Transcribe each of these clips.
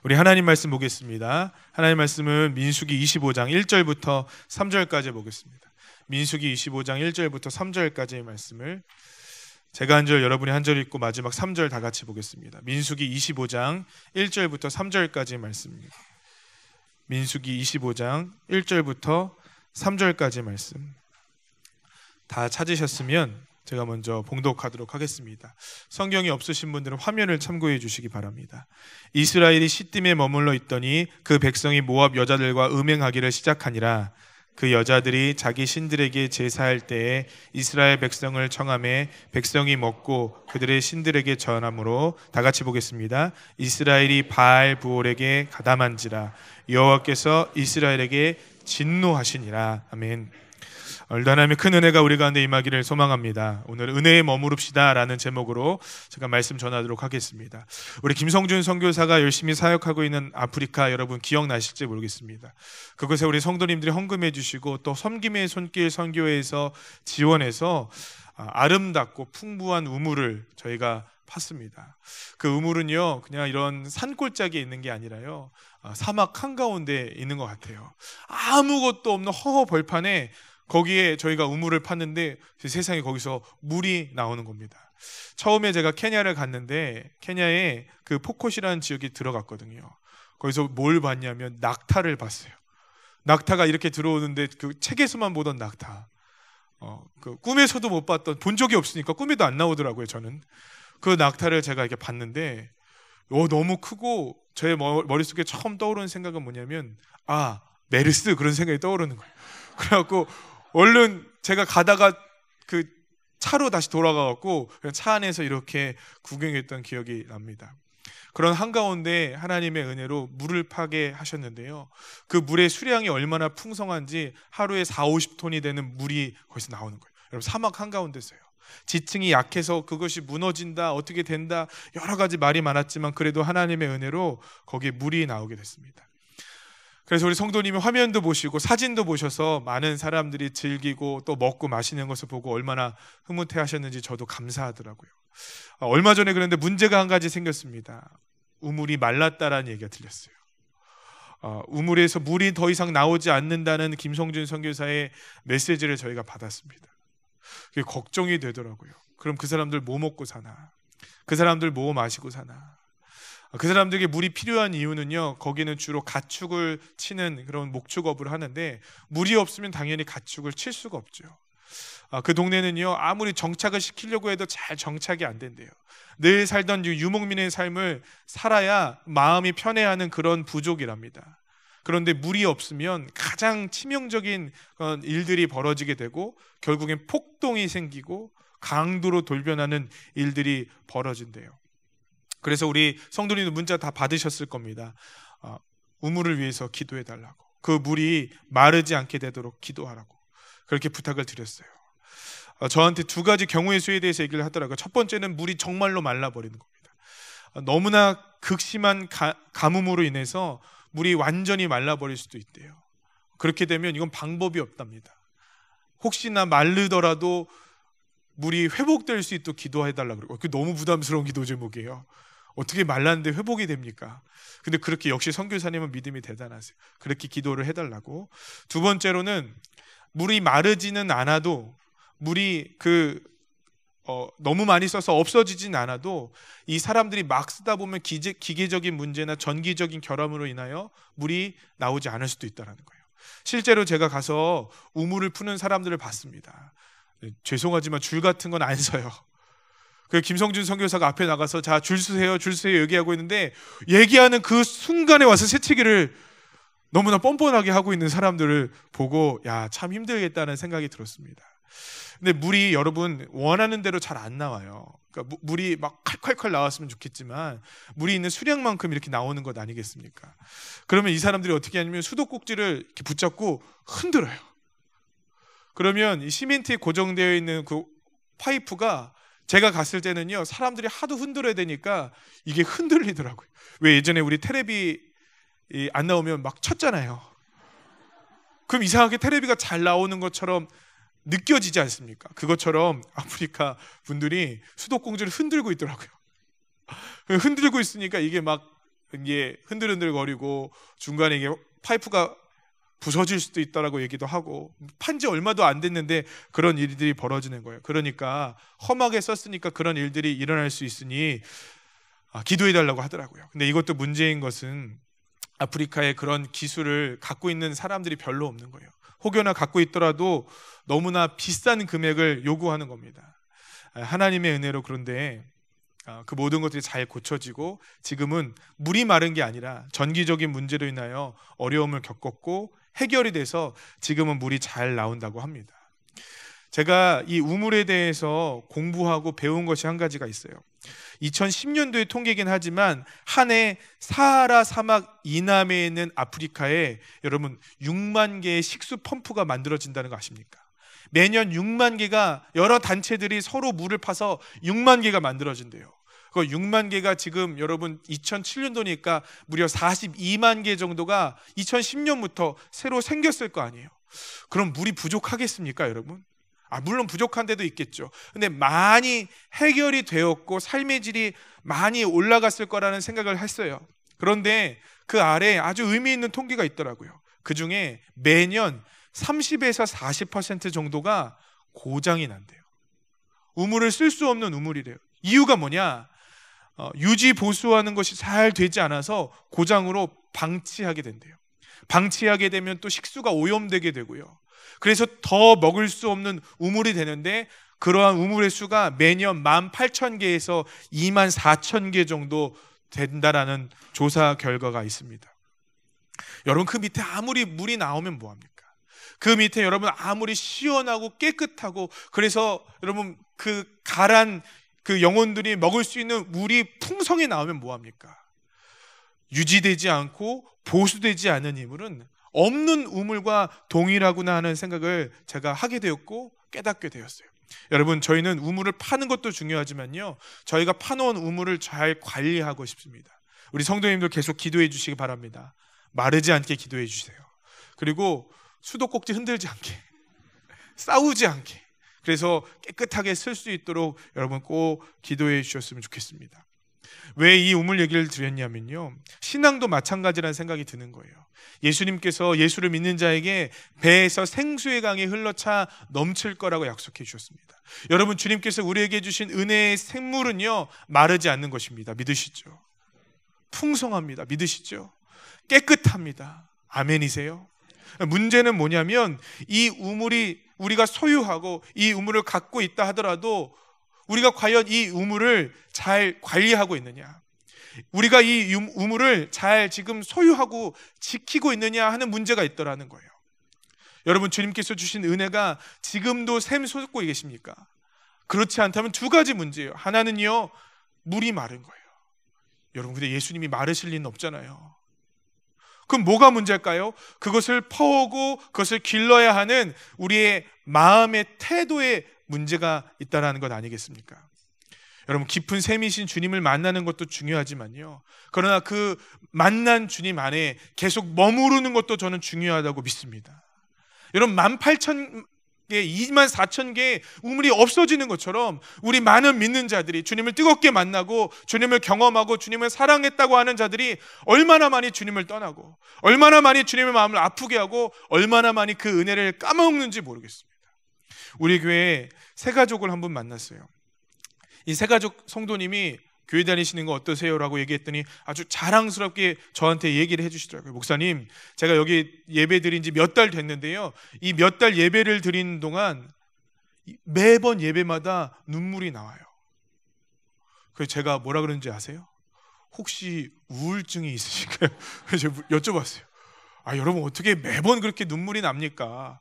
우리 하나님 말씀 보겠습니다. 하나님 말씀은 민수기 25장 1절부터 3절까지 보겠습니다. 민수기 25장 1절부터 3절까지의 말씀을 제가 한 절, 여러분이 한 절 읽고 마지막 3절 다 같이 보겠습니다. 민수기 25장 1절부터 3절까지의 말씀입니다. 민수기 25장 1절부터 3절까지의 말씀 다 찾으셨으면 제가 먼저 봉독하도록 하겠습니다. 성경이 없으신 분들은 화면을 참고해 주시기 바랍니다. 이스라엘이 시딤에 머물러 있더니 그 백성이 모압 여자들과 음행하기를 시작하니라. 그 여자들이 자기 신들에게 제사할 때에 이스라엘 백성을 청하매 백성이 먹고 그들의 신들에게 전함으로, 다 같이 보겠습니다. 이스라엘이 바알 부올에게 가담한지라. 여호와께서 이스라엘에게 진노하시니라. 아멘. 하나님의 큰 은혜가 우리 가운데 임하기를 소망합니다. 오늘 은혜에 머무릅시다 라는 제목으로 제가 말씀 전하도록 하겠습니다. 우리 김성준 선교사가 열심히 사역하고 있는 아프리카, 여러분 기억나실지 모르겠습니다. 그곳에 우리 성도님들이 헌금해 주시고 또 섬김의 손길 선교회에서 지원해서 아름답고 풍부한 우물을 저희가 팠습니다. 그 우물은요, 그냥 이런 산골짜기에 있는 게 아니라요, 사막 한가운데 있는 것 같아요. 아무것도 없는 허허 벌판에 거기에 저희가 우물을 팠는데 세상에 거기서 물이 나오는 겁니다. 처음에 제가 케냐를 갔는데 케냐에 그 포콧이라는 지역에 들어갔거든요. 거기서 뭘 봤냐면 낙타를 봤어요. 낙타가 이렇게 들어오는데 그 책에서만 보던 낙타, 그 꿈에서도 못 봤던, 본 적이 없으니까 꿈에도 안 나오더라고요. 저는 그 낙타를 제가 이렇게 봤는데 너무 크고 제 머릿속에 처음 떠오르는 생각은 뭐냐면 메르스, 그런 생각이 떠오르는 거예요. 그래갖고 얼른 제가 가다가 그 차로 다시 돌아가갖고 차 안에서 이렇게 구경했던 기억이 납니다. 그런 한가운데 하나님의 은혜로 물을 파게 하셨는데요, 그 물의 수량이 얼마나 풍성한지 하루에 40-50톤이 되는 물이 거기서 나오는 거예요. 여러분, 사막 한가운데서요. 지층이 약해서 그것이 무너진다, 어떻게 된다, 여러 가지 말이 많았지만 그래도 하나님의 은혜로 거기에 물이 나오게 됐습니다. 그래서 우리 성도님이 화면도 보시고 사진도 보셔서 많은 사람들이 즐기고 또 먹고 마시는 것을 보고 얼마나 흐뭇해 하셨는지 저도 감사하더라고요. 얼마 전에 그런데 문제가 한 가지 생겼습니다. 우물이 말랐다라는 얘기가 들렸어요. 우물에서 물이 더 이상 나오지 않는다는 김성준 선교사의 메시지를 저희가 받았습니다. 그게 걱정이 되더라고요. 그럼 그 사람들 뭐 먹고 사나? 그 사람들 뭐 마시고 사나? 그 사람들에게 물이 필요한 이유는요, 거기는 주로 가축을 치는 그런 목축업을 하는데 물이 없으면 당연히 가축을 칠 수가 없죠. 그 동네는요, 아무리 정착을 시키려고 해도 잘 정착이 안 된대요. 늘 살던 유목민의 삶을 살아야 마음이 편해하는 그런 부족이랍니다. 그런데 물이 없으면 가장 치명적인 일들이 벌어지게 되고 결국엔 폭동이 생기고 강도로 돌변하는 일들이 벌어진대요. 그래서 우리 성도님도 문자 다 받으셨을 겁니다. 우물을 위해서 기도해달라고, 그 물이 마르지 않게 되도록 기도하라고 그렇게 부탁을 드렸어요. 저한테 두 가지 경우의 수에 대해서 얘기를 하더라고요. 첫 번째는 물이 정말로 말라버리는 겁니다. 너무나 극심한 가뭄으로 인해서 물이 완전히 말라버릴 수도 있대요. 그렇게 되면 이건 방법이 없답니다. 혹시나 마르더라도 물이 회복될 수 있도록 기도해달라고 그러고, 그게 너무 부담스러운 기도 제목이에요. 어떻게 말랐는데 회복이 됩니까? 근데 그렇게 역시 선교사님은 믿음이 대단하세요. 그렇게 기도를 해달라고. 두 번째로는 물이 마르지는 않아도, 물이 너무 많이 써서 없어지진 않아도 이 사람들이 막 쓰다 보면 기계적인 문제나 전기적인 결함으로 인하여 물이 나오지 않을 수도 있다는 거예요. 실제로 제가 가서 우물을 푸는 사람들을 봤습니다. 죄송하지만 줄 같은 건 안 서요. 그 김성준 선교사가 앞에 나가서 자, 줄 서세요 얘기하고 있는데, 얘기하는 그 순간에 와서 새치기를 너무나 뻔뻔하게 하고 있는 사람들을 보고 참 힘들겠다는 생각이 들었습니다. 근데 물이 여러분 원하는 대로 잘 안 나와요. 그러니까 물이 막 칼칼칼 나왔으면 좋겠지만 물이 있는 수량만큼 이렇게 나오는 것 아니겠습니까? 그러면 이 사람들이 어떻게 하냐면 수도꼭지를 이렇게 붙잡고 흔들어요. 그러면 이 시멘트에 고정되어 있는 그 파이프가, 제가 갔을 때는요, 사람들이 하도 흔들어야 되니까 이게 흔들리더라고요. 왜 예전에 우리 테레비 안 나오면 막 쳤잖아요. 그럼 이상하게 테레비가 잘 나오는 것처럼 느껴지지 않습니까? 그것처럼 아프리카 분들이 수도꼭지를 흔들고 있더라고요. 흔들고 있으니까 이게 막 이게 흔들흔들거리고 중간에 이게 파이프가 부서질 수도 있다라고 얘기도 하고, 판지 얼마도 안 됐는데 그런 일들이 벌어지는 거예요. 그러니까 험하게 썼으니까 그런 일들이 일어날 수 있으니 기도해 달라고 하더라고요. 근데 이것도 문제인 것은 아프리카에 그런 기술을 갖고 있는 사람들이 별로 없는 거예요. 혹여나 갖고 있더라도 너무나 비싼 금액을 요구하는 겁니다. 하나님의 은혜로 그런데 그 모든 것들이 잘 고쳐지고 지금은 물이 마른 게 아니라 전기적인 문제로 인하여 어려움을 겪었고 해결이 돼서 지금은 물이 잘 나온다고 합니다. 제가 이 우물에 대해서 공부하고 배운 것이 한 가지가 있어요. 2010년도의 통계이긴 하지만 한 해 사하라 사막 이남에 있는 아프리카에 여러분 6만 개의 식수 펌프가 만들어진다는 거 아십니까? 매년 6만 개가 여러 단체들이 서로 물을 파서 6만 개가 만들어진대요. 그 6만 개가 지금 여러분 2007년도니까 무려 42만 개 정도가 2010년부터 새로 생겼을 거 아니에요. 그럼 물이 부족하겠습니까, 여러분? 물론 부족한 데도 있겠죠. 근데 많이 해결이 되었고 삶의 질이 많이 올라갔을 거라는 생각을 했어요. 그런데 그 아래에 아주 의미 있는 통계가 있더라고요. 그 중에 매년 30에서 40% 정도가 고장이 난대요. 우물을 쓸 수 없는 우물이래요. 이유가 뭐냐? 유지 보수하는 것이 잘 되지 않아서 고장으로 방치하게 된대요. 방치하게 되면 또 식수가 오염되게 되고요. 그래서 더 먹을 수 없는 우물이 되는데 그러한 우물의 수가 매년 18,000개에서 24,000개 정도 된다라는 조사 결과가 있습니다. 여러분, 그 밑에 아무리 물이 나오면 뭐합니까? 그 밑에 여러분 아무리 시원하고 깨끗하고 그래서 여러분 그 가란 그 영혼들이 먹을 수 있는 물이 풍성히 나오면 뭐합니까? 유지되지 않고 보수되지 않은 이물은 없는 우물과 동일하구나 하는 생각을 제가 하게 되었고 깨닫게 되었어요. 여러분, 저희는 우물을 파는 것도 중요하지만요, 저희가 파놓은 우물을 잘 관리하고 싶습니다. 우리 성도님들 계속 기도해 주시기 바랍니다. 마르지 않게 기도해 주세요. 그리고 수도꼭지 흔들지 않게, 싸우지 않게, 그래서 깨끗하게 쓸 수 있도록 여러분 꼭 기도해 주셨으면 좋겠습니다. 왜 이 우물 얘기를 드렸냐면요, 신앙도 마찬가지라는 생각이 드는 거예요. 예수님께서 예수를 믿는 자에게 배에서 생수의 강이 흘러차 넘칠 거라고 약속해 주셨습니다. 여러분, 주님께서 우리에게 주신 은혜의 생물은요 마르지 않는 것입니다. 믿으시죠? 풍성합니다. 믿으시죠? 깨끗합니다. 아멘이세요? 문제는 뭐냐면 이 우물이 우리가 소유하고 이 우물을 갖고 있다 하더라도 우리가 과연 이 우물을 잘 관리하고 있느냐, 우리가 이 우물을 잘 지금 소유하고 지키고 있느냐 하는 문제가 있더라는 거예요. 여러분, 주님께서 주신 은혜가 지금도 샘솟고 계십니까? 그렇지 않다면 두 가지 문제예요. 하나는요, 물이 마른 거예요. 여러분, 근데 예수님이 마르실 리는 없잖아요. 그럼 뭐가 문제일까요? 그것을 퍼오고 그것을 길러야 하는 우리의 마음의 태도에 문제가 있다는 것 아니겠습니까? 여러분, 깊은 샘이신 주님을 만나는 것도 중요하지만요, 그러나 그 만난 주님 안에 계속 머무르는 것도 저는 중요하다고 믿습니다. 여러분, 18,000개, 24,000개의 우물이 없어지는 것처럼 우리 많은 믿는 자들이 주님을 뜨겁게 만나고 주님을 경험하고 주님을 사랑했다고 하는 자들이 얼마나 많이 주님을 떠나고 얼마나 많이 주님의 마음을 아프게 하고 얼마나 많이 그 은혜를 까먹는지 모르겠습니다. 우리 교회에 새 가족을 한 분 만났어요. 이 새 가족 성도님이 교회 다니시는 거 어떠세요? 라고 얘기했더니 아주 자랑스럽게 저한테 얘기를 해주시더라고요. 목사님, 제가 여기 예배 드린 지 몇 달 됐는데요, 이 몇 달 예배를 드리는 동안 매번 예배마다 눈물이 나와요. 그래서 제가 뭐라 그러는지 아세요? 혹시 우울증이 있으실까요? 그래서 여쭤봤어요. 여러분, 어떻게 매번 그렇게 눈물이 납니까?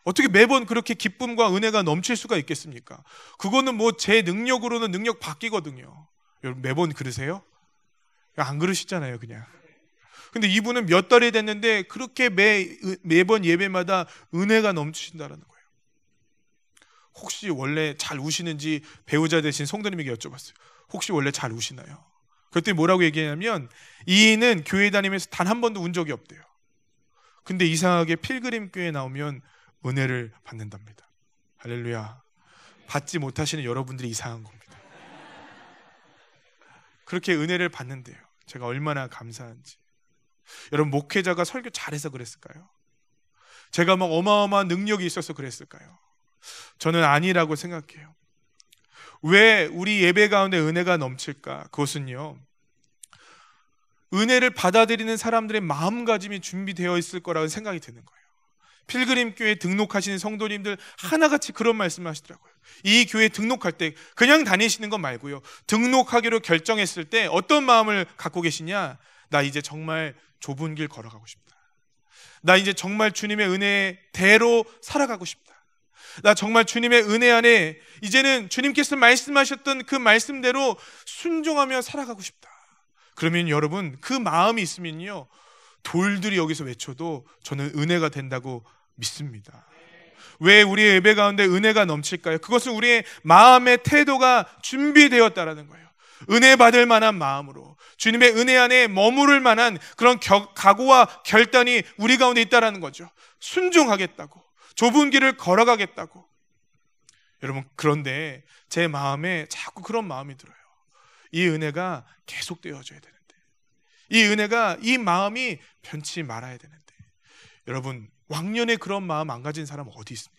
어떻게 매번 그렇게 기쁨과 은혜가 넘칠 수가 있겠습니까? 그거는 뭐 제 능력으로는 능력 바뀌거든요. 여러분, 매번 그러세요? 안 그러시잖아요, 그냥. 근데 이분은 몇 달이 됐는데 그렇게 매번 예배마다 은혜가 넘치신다는 거예요. 혹시 원래 잘 우시는지 배우자 되신 성도님에게 여쭤봤어요. 혹시 원래 잘 우시나요? 그랬더니 뭐라고 얘기하냐면, 이인은 교회 다니면서 단 한 번도 운 적이 없대요. 근데 이상하게 필그림 교회에 나오면 은혜를 받는답니다. 할렐루야. 받지 못하시는 여러분들이 이상한 겁니다. 그렇게 은혜를 받는데요. 제가 얼마나 감사한지. 여러분, 목회자가 설교 잘해서 그랬을까요? 제가 막 어마어마한 능력이 있어서 그랬을까요? 저는 아니라고 생각해요. 왜 우리 예배 가운데 은혜가 넘칠까? 그것은요, 은혜를 받아들이는 사람들의 마음가짐이 준비되어 있을 거라고 생각이 드는 거예요. 필그림 교회에 등록하시는 성도님들 하나같이 그런 말씀을 하시더라고요. 이 교회에 등록할 때 그냥 다니시는 것 말고요, 등록하기로 결정했을 때 어떤 마음을 갖고 계시냐? 나 이제 정말 좁은 길 걸어가고 싶다. 나 이제 정말 주님의 은혜대로 살아가고 싶다. 나 정말 주님의 은혜 안에 이제는 주님께서 말씀하셨던 그 말씀대로 순종하며 살아가고 싶다. 그러면 여러분, 그 마음이 있으면요, 돌들이 여기서 외쳐도 저는 은혜가 된다고 믿습니다. 왜 우리의 예배 가운데 은혜가 넘칠까요? 그것은 우리의 마음의 태도가 준비되었다라는 거예요. 은혜 받을 만한 마음으로 주님의 은혜 안에 머무를 만한 그런 각오와 결단이 우리 가운데 있다라는 거죠. 순종하겠다고, 좁은 길을 걸어가겠다고. 여러분, 그런데 제 마음에 자꾸 그런 마음이 들어요. 이 은혜가 계속되어져야 되는데, 이 은혜가, 이 마음이 변치 말아야 되는데. 여러분, 왕년에 그런 마음 안 가진 사람은 어디 있습니까?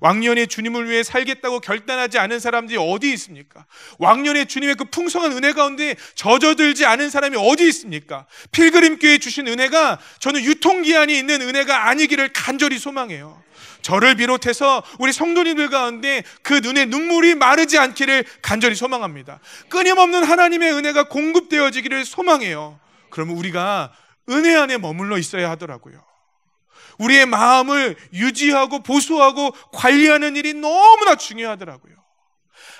왕년에 주님을 위해 살겠다고 결단하지 않은 사람들이 어디 있습니까? 왕년에 주님의 그 풍성한 은혜 가운데 젖어들지 않은 사람이 어디 있습니까? 필그림교회에 주신 은혜가 저는 유통기한이 있는 은혜가 아니기를 간절히 소망해요. 저를 비롯해서 우리 성도님들 가운데 그 눈에 눈물이 마르지 않기를 간절히 소망합니다. 끊임없는 하나님의 은혜가 공급되어지기를 소망해요. 그러면 우리가 은혜 안에 머물러 있어야 하더라고요. 우리의 마음을 유지하고 보수하고 관리하는 일이 너무나 중요하더라고요.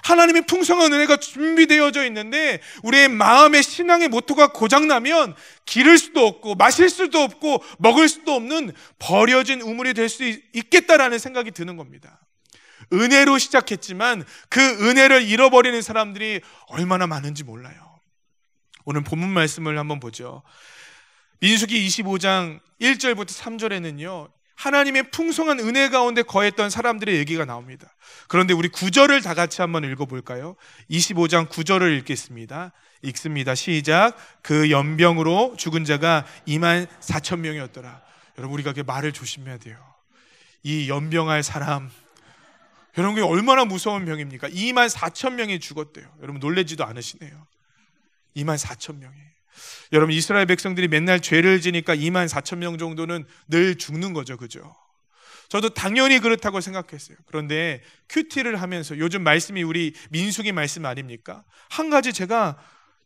하나님의 풍성한 은혜가 준비되어져 있는데 우리의 마음의 신앙의 모토가 고장나면 기를 수도 없고 마실 수도 없고 먹을 수도 없는 버려진 우물이 될 수 있겠다라는 생각이 드는 겁니다. 은혜로 시작했지만 그 은혜를 잃어버리는 사람들이 얼마나 많은지 몰라요. 오늘 본문 말씀을 한번 보죠. 민수기 25장 1절부터 3절에는요, 하나님의 풍성한 은혜 가운데 거했던 사람들의 얘기가 나옵니다. 그런데 우리 9절을 다 같이 한번 읽어볼까요? 25장 9절을 읽겠습니다. 읽습니다. 시작. 그 연병으로 죽은 자가 24,000명이었더라. 여러분, 우리가 그 말을 조심해야 돼요. 이 연병할 사람, 여러분, 그게 얼마나 무서운 병입니까? 24,000명이 죽었대요. 여러분, 놀라지도 않으시네요. 24,000명이. 여러분, 이스라엘 백성들이 맨날 죄를 지니까 24,000명 정도는 늘 죽는 거죠, 그죠? 저도 당연히 그렇다고 생각했어요. 그런데 큐티를 하면서, 요즘 말씀이 우리 민수기 말씀 아닙니까? 한 가지 제가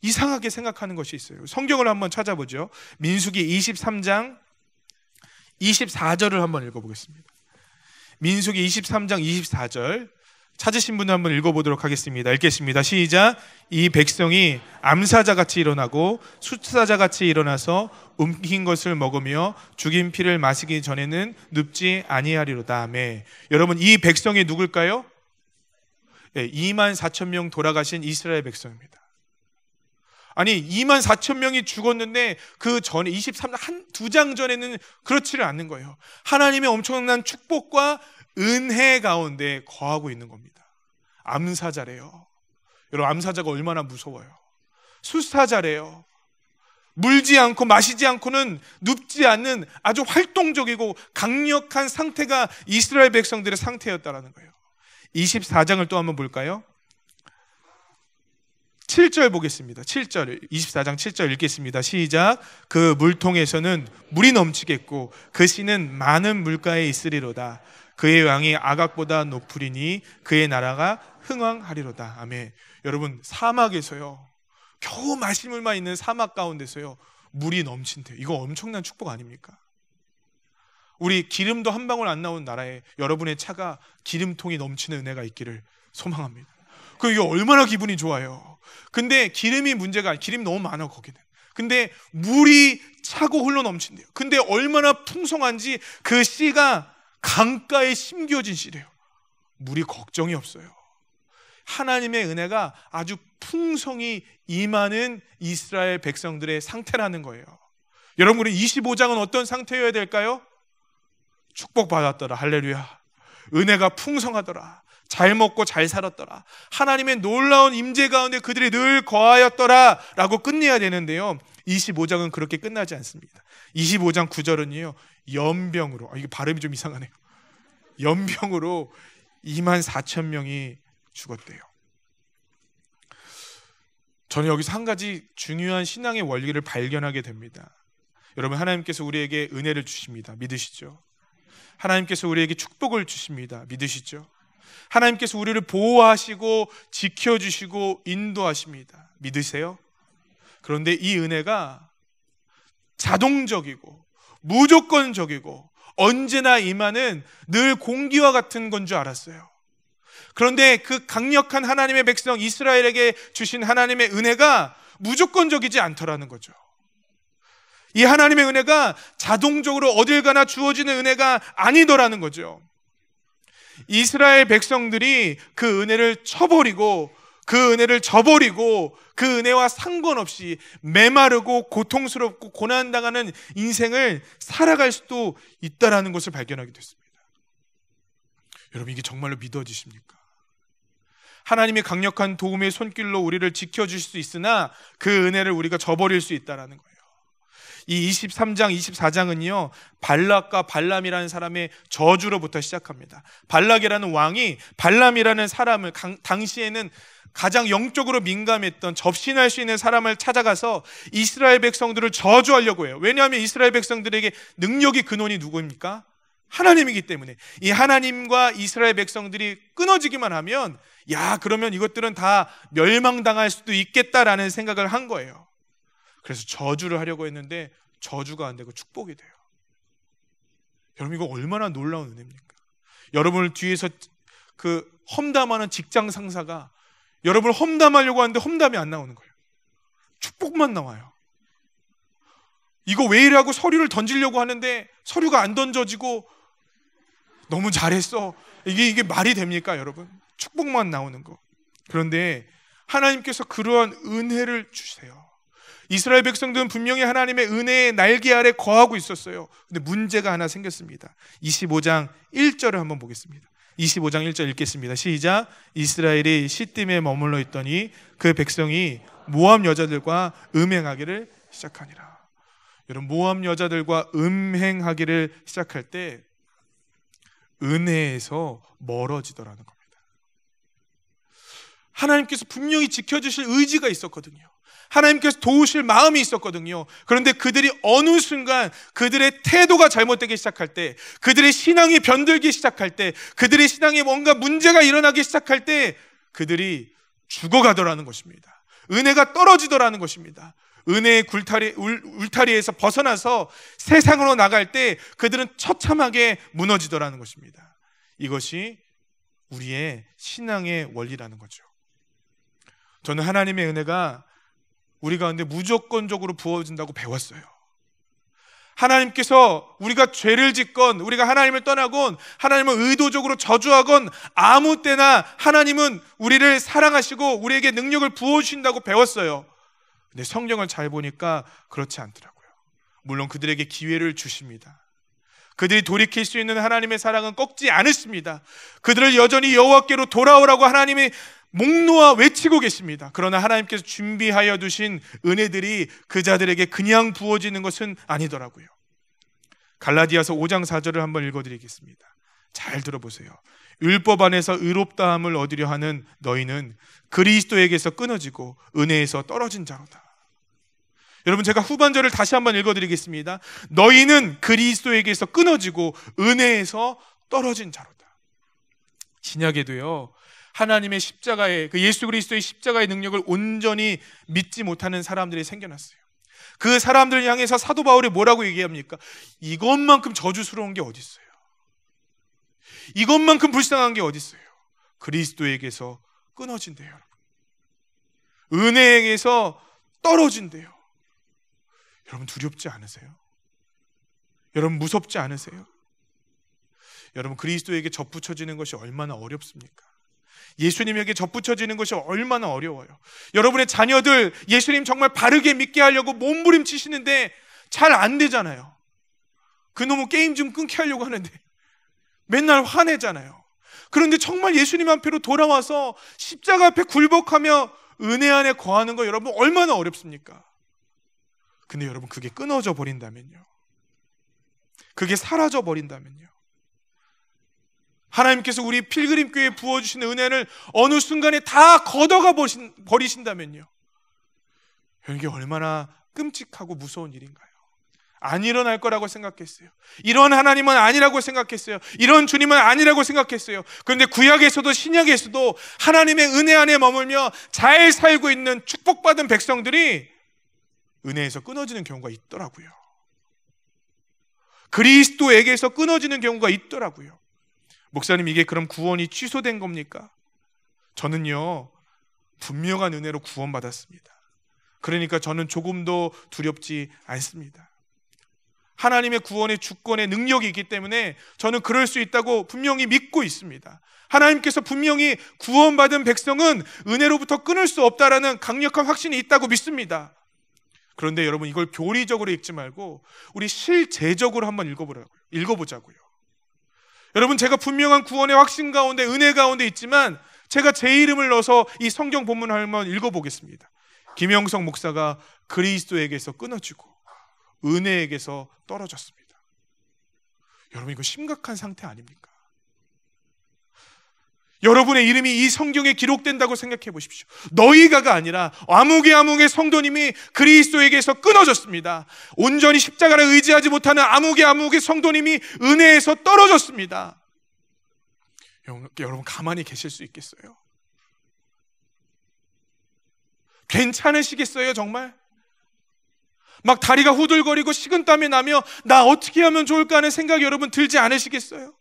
이상하게 생각하는 것이 있어요. 성경을 한번 찾아보죠. 민수기 23장 24절을 한번 읽어보겠습니다. 민수기 23장 24절 찾으신 분들 한번 읽어보도록 하겠습니다. 읽겠습니다. 시작. 이 백성이 암사자같이 일어나고 숫사자같이 일어나서 움킨 것을 먹으며 죽인 피를 마시기 전에는 눕지 아니하리로다. 아멘. 여러분, 이 백성이 누굴까요? 24,000명 돌아가신 이스라엘 백성입니다. 아니, 24,000명이 죽었는데 그 전에 23장 한 두 장 전에는 그렇지를 않는 거예요. 하나님의 엄청난 축복과 은혜 가운데 거하고 있는 겁니다. 암사자래요. 여러분, 암사자가 얼마나 무서워요. 숫사자래요. 물지 않고 마시지 않고는 눕지 않는 아주 활동적이고 강력한 상태가 이스라엘 백성들의 상태였다라는 거예요. 24장을 또 한번 볼까요? 7절 보겠습니다. 7절, 24장 7절 읽겠습니다. 시작. 그 물통에서는 물이 넘치겠고 그 씨는 많은 물가에 있으리로다. 그의 왕이 아각보다 높으리니 그의 나라가 흥왕하리로다. 아멘. 여러분, 사막에서요, 겨우 마실 물만 있는 사막 가운데서요, 물이 넘친대요. 이거 엄청난 축복 아닙니까? 우리 기름도 한 방울 안 나온 나라에 여러분의 차가 기름통이 넘치는 은혜가 있기를 소망합니다. 그게 얼마나 기분이 좋아요. 근데 기름이 문제가 아니에요. 기름이 너무 많아 거기는. 근데 물이 차고 흘러 넘친대요. 근데 얼마나 풍성한지 그 씨가 강가에 심겨진 씨래요. 물이 걱정이 없어요. 하나님의 은혜가 아주 풍성히 임하는 이스라엘 백성들의 상태라는 거예요. 여러분, 우리 25장은 어떤 상태여야 될까요? 축복받았더라. 할렐루야. 은혜가 풍성하더라. 잘 먹고 잘 살았더라. 하나님의 놀라운 임재 가운데 그들이 늘 거하였더라 라고 끝내야 되는데요, 25장은 그렇게 끝나지 않습니다. 25장 9절은요 연병으로, 이게 발음이 좀 이상하네요. 연병으로 24,000명이 죽었대요. 저는 여기서 한 가지 중요한 신앙의 원리를 발견하게 됩니다. 여러분, 하나님께서 우리에게 은혜를 주십니다. 믿으시죠? 하나님께서 우리에게 축복을 주십니다. 믿으시죠? 하나님께서 우리를 보호하시고 지켜주시고 인도하십니다. 믿으세요? 그런데 이 은혜가 자동적이고 무조건적이고 언제나 임하는 늘 공기와 같은 건 줄 알았어요. 그런데 그 강력한 하나님의 백성 이스라엘에게 주신 하나님의 은혜가 무조건적이지 않더라는 거죠. 이 하나님의 은혜가 자동적으로 어딜 가나 주어지는 은혜가 아니더라는 거죠. 이스라엘 백성들이 그 은혜를 쳐버리고 그 은혜를 저버리고 그 은혜와 상관없이 메마르고 고통스럽고 고난당하는 인생을 살아갈 수도 있다라는 것을 발견하게 됐습니다. 여러분, 이게 정말로 믿어지십니까? 하나님의 강력한 도움의 손길로 우리를 지켜주실 수 있으나 그 은혜를 우리가 저버릴 수 있다는 거예요. 이 23장, 24장은요 발락과 발람이라는 사람의 저주로부터 시작합니다. 발락이라는 왕이 발람이라는 사람을, 당시에는 가장 영적으로 민감했던 접신할 수 있는 사람을 찾아가서 이스라엘 백성들을 저주하려고 해요. 왜냐하면 이스라엘 백성들에게 능력의 근원이 누구입니까? 하나님이기 때문에. 이 하나님과 이스라엘 백성들이 끊어지기만 하면 그러면 이것들은 다 멸망당할 수도 있겠다라는 생각을 한 거예요. 그래서 저주를 하려고 했는데 저주가 안 되고 축복이 돼요. 여러분, 이거 얼마나 놀라운 은혜입니까? 여러분을 뒤에서 그 험담하는 직장 상사가 여러분을 험담하려고 하는데 험담이 안 나오는 거예요. 축복만 나와요. 이거 왜 이래 하고 서류를 던지려고 하는데 서류가 안 던져지고 너무 잘했어. 이게 말이 됩니까, 여러분? 축복만 나오는 거. 그런데 하나님께서 그러한 은혜를 주세요. 이스라엘 백성들은 분명히 하나님의 은혜의 날개 아래 거하고 있었어요. 근데 문제가 하나 생겼습니다. 25장 1절을 한번 보겠습니다. 25장 1절 읽겠습니다. 시작. 이스라엘이 시딤에 머물러 있더니 그 백성이 모압 여자들과 음행하기를 시작하니라. 여러분, 모압 여자들과 음행하기를 시작할 때 은혜에서 멀어지더라는 겁니다. 하나님께서 분명히 지켜주실 의지가 있었거든요. 하나님께서 도우실 마음이 있었거든요. 그런데 그들이 어느 순간 그들의 태도가 잘못되기 시작할 때, 그들의 신앙이 변들기 시작할 때, 그들의 신앙에 뭔가 문제가 일어나기 시작할 때 그들이 죽어가더라는 것입니다. 은혜가 떨어지더라는 것입니다. 은혜의 울타리에서 벗어나서 세상으로 나갈 때 그들은 처참하게 무너지더라는 것입니다. 이것이 우리의 신앙의 원리라는 거죠. 저는 하나님의 은혜가 우리 가운데 무조건적으로 부어진다고 배웠어요. 하나님께서 우리가 죄를 짓건, 우리가 하나님을 떠나건, 하나님을 의도적으로 저주하건 아무 때나 하나님은 우리를 사랑하시고 우리에게 능력을 부어주신다고 배웠어요. 근데 성경을 잘 보니까 그렇지 않더라고요. 물론 그들에게 기회를 주십니다. 그들이 돌이킬 수 있는 하나님의 사랑은 꺾지 않으십니다. 그들을 여전히 여호와께로 돌아오라고 하나님이 목 놓아 외치고 계십니다. 그러나 하나님께서 준비하여 두신 은혜들이 그 자들에게 그냥 부어지는 것은 아니더라고요. 갈라디아서 5장 4절을 한번 읽어드리겠습니다. 잘 들어보세요. 율법 안에서 의롭다함을 얻으려 하는 너희는 그리스도에게서 끊어지고 은혜에서 떨어진 자로다. 여러분, 제가 후반절을 다시 한번 읽어드리겠습니다. 너희는 그리스도에게서 끊어지고 은혜에서 떨어진 자로다. 신약에도요, 하나님의 십자가의, 그 예수 그리스도의 십자가의 능력을 온전히 믿지 못하는 사람들이 생겨났어요. 그 사람들을 향해서 사도 바울이 뭐라고 얘기합니까? 이것만큼 저주스러운 게 어디 있어요? 이것만큼 불쌍한 게 어디 있어요? 그리스도에게서 끊어진대요, 여러분. 은혜에게서 떨어진대요. 여러분, 두렵지 않으세요? 여러분, 무섭지 않으세요? 여러분, 그리스도에게 접붙여지는 것이 얼마나 어렵습니까? 예수님에게 접붙여지는 것이 얼마나 어려워요. 여러분의 자녀들 예수님 정말 바르게 믿게 하려고 몸부림치시는데 잘 안 되잖아요. 그놈의 게임 좀 끊게 하려고 하는데 맨날 화내잖아요. 그런데 정말 예수님 앞에로 돌아와서 십자가 앞에 굴복하며 은혜 안에 거하는 거 여러분 얼마나 어렵습니까? 근데 여러분 그게 끊어져 버린다면요, 그게 사라져 버린다면요, 하나님께서 우리 필그림교회에 부어주신 은혜를 어느 순간에 다 걷어가 버리신다면요, 이게 얼마나 끔찍하고 무서운 일인가요? 안 일어날 거라고 생각했어요. 이런 하나님은 아니라고 생각했어요. 이런 주님은 아니라고 생각했어요. 그런데 구약에서도 신약에서도 하나님의 은혜 안에 머물며 잘 살고 있는 축복받은 백성들이 은혜에서 끊어지는 경우가 있더라고요. 그리스도에게서 끊어지는 경우가 있더라고요. 목사님, 이게 그럼 구원이 취소된 겁니까? 저는요, 분명한 은혜로 구원받았습니다. 그러니까 저는 조금도 두렵지 않습니다. 하나님의 구원의 주권의 능력이 있기 때문에 저는 그럴 수 있다고 분명히 믿고 있습니다. 하나님께서 분명히 구원받은 백성은 은혜로부터 끊을 수 없다라는 강력한 확신이 있다고 믿습니다. 그런데 여러분, 이걸 교리적으로 읽지 말고 우리 실제적으로 한번 읽어보자고요. 여러분, 제가 분명한 구원의 확신 가운데, 은혜 가운데 있지만 제가 제 이름을 넣어서 이 성경 본문을 한번 읽어보겠습니다. 김영석 목사가 그리스도에게서 끊어지고 은혜에게서 떨어졌습니다. 여러분, 이거 심각한 상태 아닙니까? 여러분의 이름이 이 성경에 기록된다고 생각해 보십시오. 너희가가 아니라 아무개 성도님이 그리스도에게서 끊어졌습니다. 온전히 십자가를 의지하지 못하는 아무개 성도님이 은혜에서 떨어졌습니다. 여러분, 가만히 계실 수 있겠어요? 괜찮으시겠어요, 정말? 막 다리가 후들거리고 식은땀이 나며 나 어떻게 하면 좋을까 하는 생각이 여러분 들지 않으시겠어요?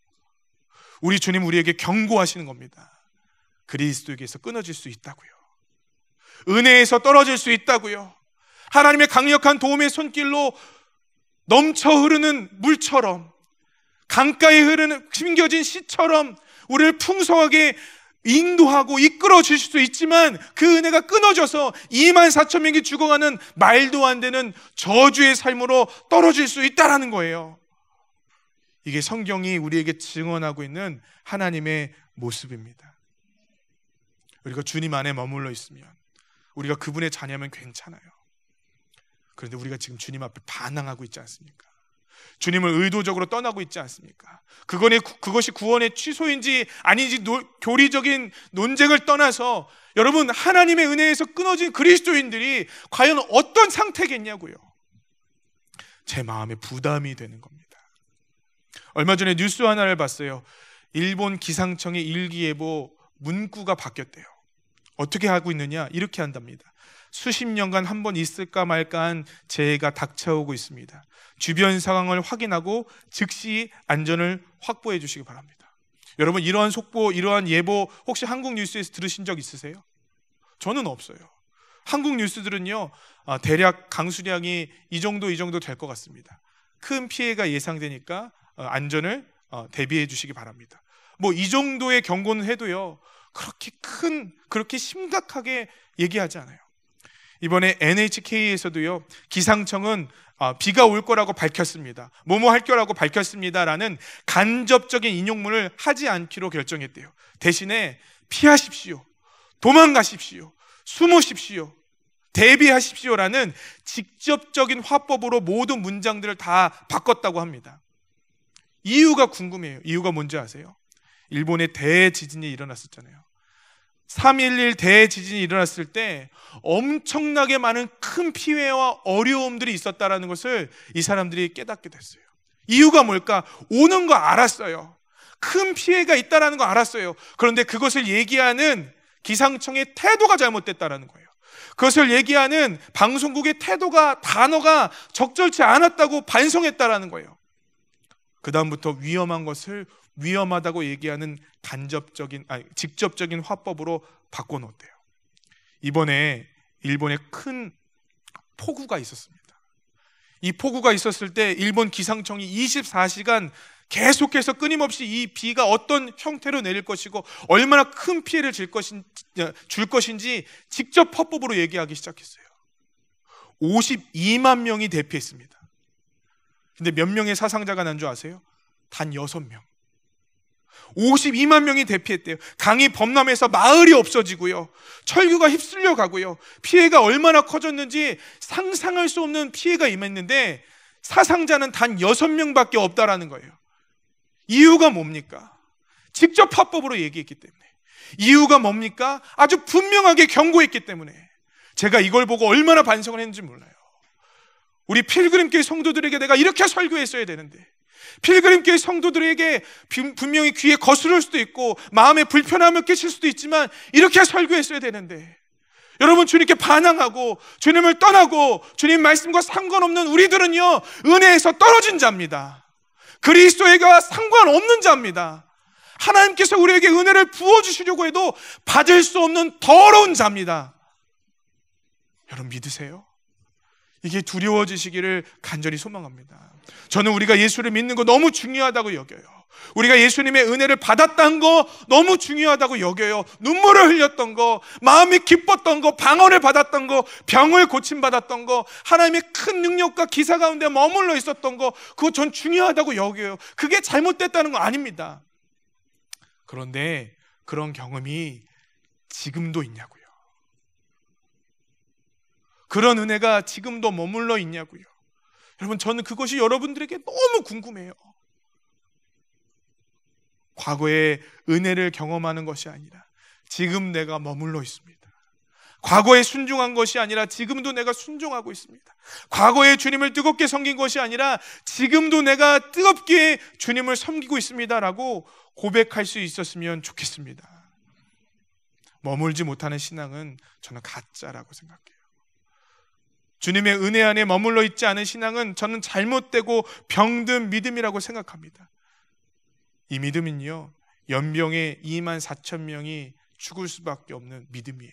우리 주님 우리에게 경고하시는 겁니다. 그리스도에게서 끊어질 수 있다고요. 은혜에서 떨어질 수 있다고요. 하나님의 강력한 도움의 손길로 넘쳐 흐르는 물처럼, 강가에 흐르는 심겨진 씨처럼 우리를 풍성하게 인도하고 이끌어 주실 수 있지만 그 은혜가 끊어져서 24,000명이 죽어가는 말도 안 되는 저주의 삶으로 떨어질 수 있다는 거예요. 이게 성경이 우리에게 증언하고 있는 하나님의 모습입니다. 우리가 주님 안에 머물러 있으면, 우리가 그분의 자녀면 괜찮아요. 그런데 우리가 지금 주님 앞에 반항하고 있지 않습니까? 주님을 의도적으로 떠나고 있지 않습니까? 그것이 구원의 취소인지 아닌지 교리적인 논쟁을 떠나서 여러분, 하나님의 은혜에서 끊어진 그리스도인들이 과연 어떤 상태겠냐고요. 제 마음에 부담이 되는 겁니다. 얼마 전에 뉴스 하나를 봤어요. 일본 기상청의 일기예보 문구가 바뀌었대요. 어떻게 하고 있느냐? 이렇게 한답니다. 수십 년간 한 번 있을까 말까한 재해가 닥쳐오고 있습니다. 주변 상황을 확인하고 즉시 안전을 확보해 주시기 바랍니다. 여러분, 이러한 속보, 이러한 예보 혹시 한국 뉴스에서 들으신 적 있으세요? 저는 없어요. 한국 뉴스들은요, 대략 강수량이 이 정도 될 것 같습니다. 큰 피해가 예상되니까 안전을 대비해 주시기 바랍니다. 뭐 이 정도의 경고는 해도요, 그렇게 심각하게 얘기하지 않아요. 이번에 NHK에서도요, 기상청은 비가 올 거라고 밝혔습니다. 뭐뭐 할 거라고 밝혔습니다라는 간접적인 인용문을 하지 않기로 결정했대요. 대신에 피하십시오, 도망가십시오, 숨으십시오, 대비하십시오라는 직접적인 화법으로 모든 문장들을 다 바꿨다고 합니다. 이유가 궁금해요. 이유가 뭔지 아세요? 일본에 대지진이 일어났었잖아요. 3.11 대지진이 일어났을 때 엄청나게 많은 큰 피해와 어려움들이 있었다는 것을 이 사람들이 깨닫게 됐어요. 이유가 뭘까? 오는 거 알았어요. 큰 피해가 있다는 거 알았어요. 그런데 그것을 얘기하는 기상청의 태도가 잘못됐다는 거예요. 그것을 얘기하는 방송국의 단어가 적절치 않았다고 반성했다는 거예요. 그 다음부터 위험한 것을 위험하다고 얘기하는 직접적인 화법으로 바꿔놓았대요. 이번에 일본에 큰 폭우가 있었습니다. 이 폭우가 있었을 때 일본 기상청이 24시간 계속해서 끊임없이 이 비가 어떤 형태로 내릴 것이고 얼마나 큰 피해를 줄 것인지 직접 화법으로 얘기하기 시작했어요. 52만 명이 대피했습니다. 근데 몇 명의 사상자가 난 줄 아세요? 단 6명. 52만 명이 대피했대요. 강이 범람해서 마을이 없어지고요, 철교가 휩쓸려 가고요, 피해가 얼마나 커졌는지 상상할 수 없는 피해가 임했는데 사상자는 단 6명밖에 없다라는 거예요. 이유가 뭡니까? 직접 화법으로 얘기했기 때문에. 이유가 뭡니까? 아주 분명하게 경고했기 때문에. 제가 이걸 보고 얼마나 반성을 했는지 몰라요. 우리 필그림교회 성도들에게 내가 이렇게 설교했어야 되는데, 필그림교회 성도들에게 분명히 귀에 거스를 수도 있고 마음에 불편함을 끼칠 수도 있지만 이렇게 설교했어야 되는데, 여러분, 주님께 반항하고 주님을 떠나고 주님 말씀과 상관없는 우리들은요, 은혜에서 떨어진 자입니다. 그리스도에게 상관없는 자입니다. 하나님께서 우리에게 은혜를 부어주시려고 해도 받을 수 없는 더러운 자입니다. 여러분, 믿으세요? 이게 두려워지시기를 간절히 소망합니다. 저는 우리가 예수를 믿는 거 너무 중요하다고 여겨요. 우리가 예수님의 은혜를 받았다는 거 너무 중요하다고 여겨요. 눈물을 흘렸던 거, 마음이 기뻤던 거, 방언을 받았던 거, 병을 고침받았던 거, 하나님의 큰 능력과 기사 가운데 머물러 있었던 거, 그거 전 중요하다고 여겨요. 그게 잘못됐다는 거 아닙니다. 그런데 그런 경험이 지금도 있냐고요. 그런 은혜가 지금도 머물러 있냐고요. 여러분, 저는 그것이 여러분들에게 너무 궁금해요. 과거의 은혜를 경험하는 것이 아니라 지금 내가 머물러 있습니다. 과거에 순종한 것이 아니라 지금도 내가 순종하고 있습니다. 과거에 주님을 뜨겁게 섬긴 것이 아니라 지금도 내가 뜨겁게 주님을 섬기고 있습니다라고 고백할 수 있었으면 좋겠습니다. 머물지 못하는 신앙은 저는 가짜라고 생각해요. 주님의 은혜 안에 머물러 있지 않은 신앙은 저는 잘못되고 병든 믿음이라고 생각합니다. 이 믿음은요, 연병에 24,000명이 죽을 수밖에 없는 믿음이에요.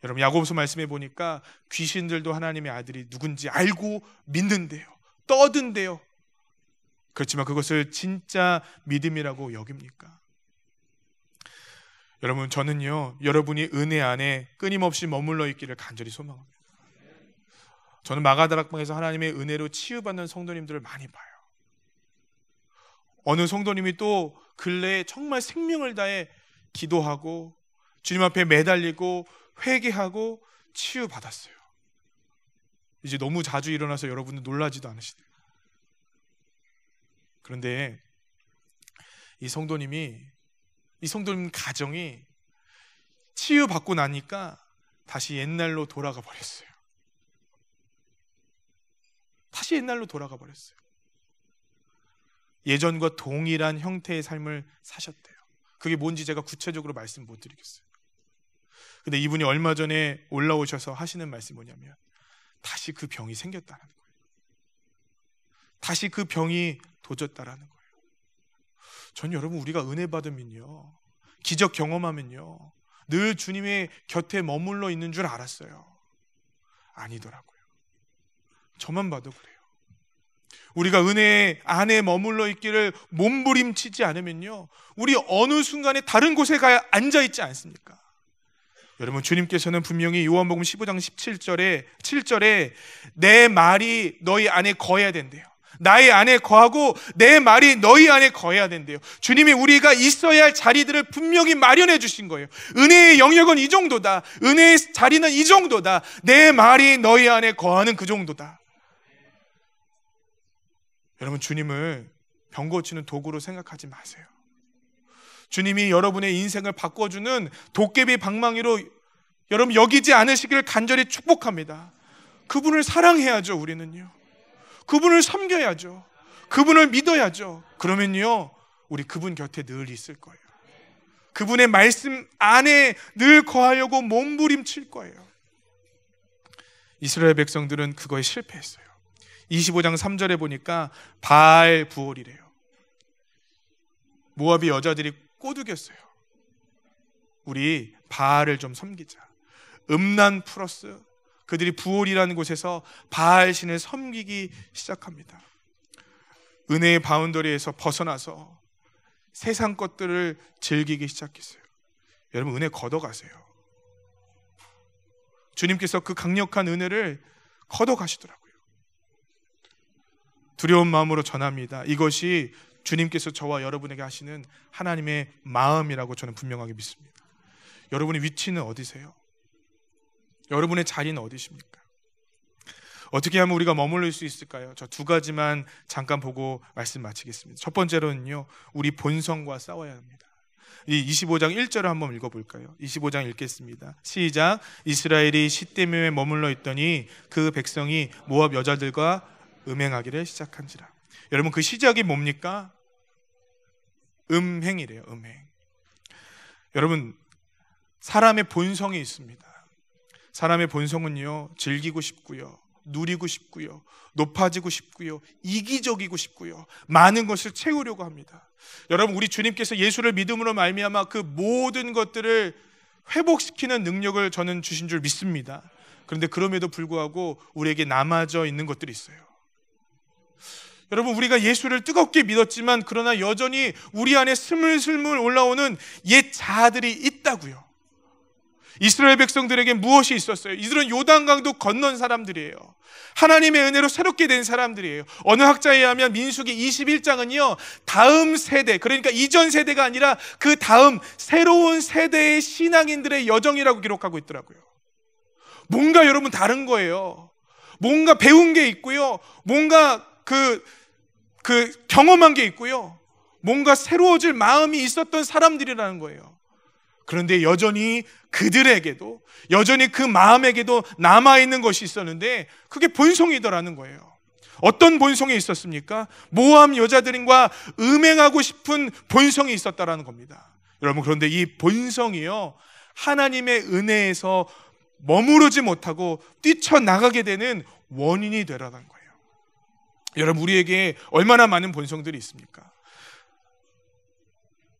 여러분, 야고보서 말씀해 보니까 귀신들도 하나님의 아들이 누군지 알고 믿는데요, 떠든대요. 그렇지만 그것을 진짜 믿음이라고 여깁니까? 여러분, 저는요, 여러분이 은혜 안에 끊임없이 머물러 있기를 간절히 소망합니다. 저는 마가다락방에서 하나님의 은혜로 치유받는 성도님들을 많이 봐요. 어느 성도님이 또 근래에 정말 생명을 다해 기도하고 주님 앞에 매달리고 회개하고 치유받았어요. 이제 너무 자주 일어나서 여러분들 놀라지도 않으시대요. 그런데 이 성도님 가정이 치유받고 나니까 다시 옛날로 돌아가 버렸어요. 다시 옛날로 돌아가 버렸어요. 예전과 동일한 형태의 삶을 사셨대요. 그게 뭔지 제가 구체적으로 말씀 못 드리겠어요. 근데 이분이 얼마 전에 올라오셔서 하시는 말씀이 뭐냐면, 다시 그 병이 생겼다는 거예요. 다시 그 병이 도졌다라는 거예요. 전 여러분, 우리가 은혜 받으면요, 기적 경험하면요, 늘 주님의 곁에 머물러 있는 줄 알았어요. 아니더라고요. 저만 봐도 그래요. 우리가 은혜 안에 머물러 있기를 몸부림치지 않으면요, 우리 어느 순간에 다른 곳에 가 앉아있지 않습니까? 여러분, 주님께서는 분명히 요한복음 15장 7절에 내 말이 너희 안에 거해야 된대요. 나의 안에 거하고 내 말이 너희 안에 거해야 된대요. 주님이 우리가 있어야 할 자리들을 분명히 마련해 주신 거예요. 은혜의 영역은 이 정도다. 은혜의 자리는 이 정도다. 내 말이 너희 안에 거하는 그 정도다. 여러분, 주님을 병 고치는 도구로 생각하지 마세요. 주님이 여러분의 인생을 바꿔주는 도깨비 방망이로 여러분 여기지 않으시기를 간절히 축복합니다. 그분을 사랑해야죠. 우리는요, 그분을 섬겨야죠. 그분을 믿어야죠. 그러면요, 우리 그분 곁에 늘 있을 거예요. 그분의 말씀 안에 늘 거하려고 몸부림칠 거예요. 이스라엘 백성들은 그거에 실패했어요. 25장 3절에 보니까 바알 부올이래요. 모압의 여자들이 꼬드겼어요. 우리 바알을 좀 섬기자. 음란 플러스 그들이 부올이라는 곳에서 바알 신을 섬기기 시작합니다. 은혜의 바운더리에서 벗어나서 세상 것들을 즐기기 시작했어요. 여러분, 은혜 걷어가세요. 주님께서 그 강력한 은혜를 걷어가시더라고요. 두려운 마음으로 전합니다. 이것이 주님께서 저와 여러분에게 하시는 하나님의 마음이라고 저는 분명하게 믿습니다. 여러분의 위치는 어디세요? 여러분의 자리는 어디십니까? 어떻게 하면 우리가 머무를 수 있을까요? 저 두 가지만 잠깐 보고 말씀 마치겠습니다. 첫 번째로는요, 우리 본성과 싸워야 합니다. 이 25장 1절을 한번 읽어볼까요? 25장 읽겠습니다. 시작. 이스라엘이 시므에 머물러 있더니 그 백성이 모압 여자들과 음행하기를 시작한지라. 여러분, 그 시작이 뭡니까? 음행이래요. 음행. 여러분, 사람의 본성이 있습니다. 사람의 본성은요, 즐기고 싶고요, 누리고 싶고요, 높아지고 싶고요, 이기적이고 싶고요, 많은 것을 채우려고 합니다. 여러분, 우리 주님께서 예수를 믿음으로 말미암아 그 모든 것들을 회복시키는 능력을 저는 주신 줄 믿습니다. 그런데 그럼에도 불구하고 우리에게 남아져 있는 것들이 있어요. 여러분, 우리가 예수를 뜨겁게 믿었지만 그러나 여전히 우리 안에 스물스물 올라오는 옛 자아들이 있다고요. 이스라엘 백성들에게 무엇이 있었어요? 이들은 요단강도 건넌 사람들이에요. 하나님의 은혜로 새롭게 된 사람들이에요. 어느 학자에 의하면 민수기 21장은요, 다음 세대, 그러니까 이전 세대가 아니라 그 다음 새로운 세대의 신앙인들의 여정이라고 기록하고 있더라고요. 뭔가 여러분 다른 거예요. 뭔가 배운 게 있고요, 뭔가 그 경험한 게 있고요, 뭔가 새로워질 마음이 있었던 사람들이라는 거예요. 그런데 여전히 그들에게도, 여전히 그 마음에게도 남아있는 것이 있었는데 그게 본성이더라는 거예요. 어떤 본성이 있었습니까? 모압 여자들과 음행하고 싶은 본성이 있었다라는 겁니다. 여러분, 그런데 이 본성이요, 하나님의 은혜에서 머무르지 못하고 뛰쳐나가게 되는 원인이 되라는 거예요. 여러분, 우리에게 얼마나 많은 본성들이 있습니까?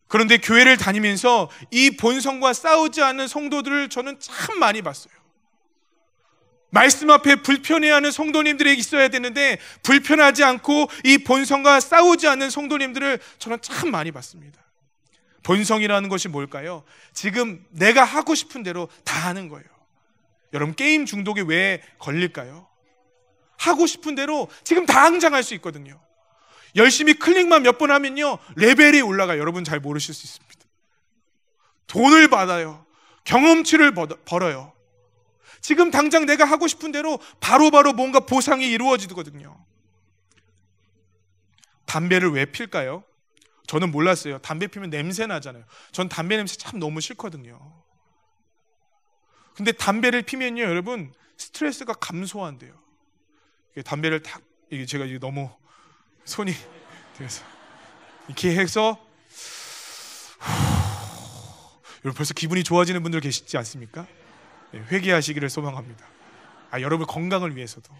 그런데 교회를 다니면서 이 본성과 싸우지 않는 성도들을 저는 참 많이 봤어요. 말씀 앞에 불편해하는 성도님들이 있어야 되는데 불편하지 않고 이 본성과 싸우지 않는 성도님들을 저는 참 많이 봤습니다. 본성이라는 것이 뭘까요? 지금 내가 하고 싶은 대로 다 하는 거예요. 여러분, 게임 중독에 왜 걸릴까요? 하고 싶은 대로 지금 다 앙장할 수 있거든요. 열심히 클릭만 몇 번 하면요, 레벨이 올라가요. 여러분 잘 모르실 수 있습니다. 돈을 받아요. 경험치를 벌어요. 지금 당장 내가 하고 싶은 대로 바로바로 뭔가 보상이 이루어지거든요. 담배를 왜 필까요? 저는 몰랐어요. 담배 피면 냄새 나잖아요. 전 담배 냄새 참 너무 싫거든요. 근데 담배를 피면요, 여러분, 스트레스가 감소한대요. 담배를 탁, 이게 제가 이게 너무 손이 되어서 이렇게 해서 여러분, 벌써 기분이 좋아지는 분들 계시지 않습니까? 네, 회개하시기를 소망합니다. 여러분 건강을 위해서도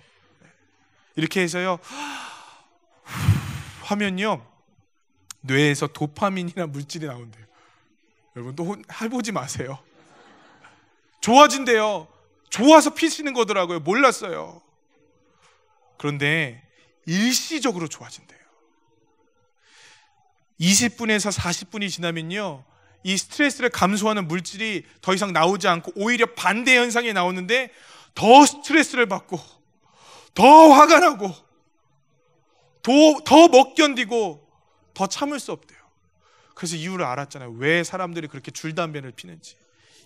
이렇게 해서요 하면요, 뇌에서 도파민이나 물질이 나온대요. 여러분, 또 해보지 마세요. 좋아진대요. 좋아서 피시는 거더라고요. 몰랐어요. 그런데 일시적으로 좋아진대요. 20분에서 40분이 지나면요, 이 스트레스를 감소하는 물질이 더 이상 나오지 않고 오히려 반대 현상이 나오는데 더 스트레스를 받고 더 화가 나고 더 못 견디고 더 참을 수 없대요. 그래서 이유를 알았잖아요. 왜 사람들이 그렇게 줄담배를 피는지.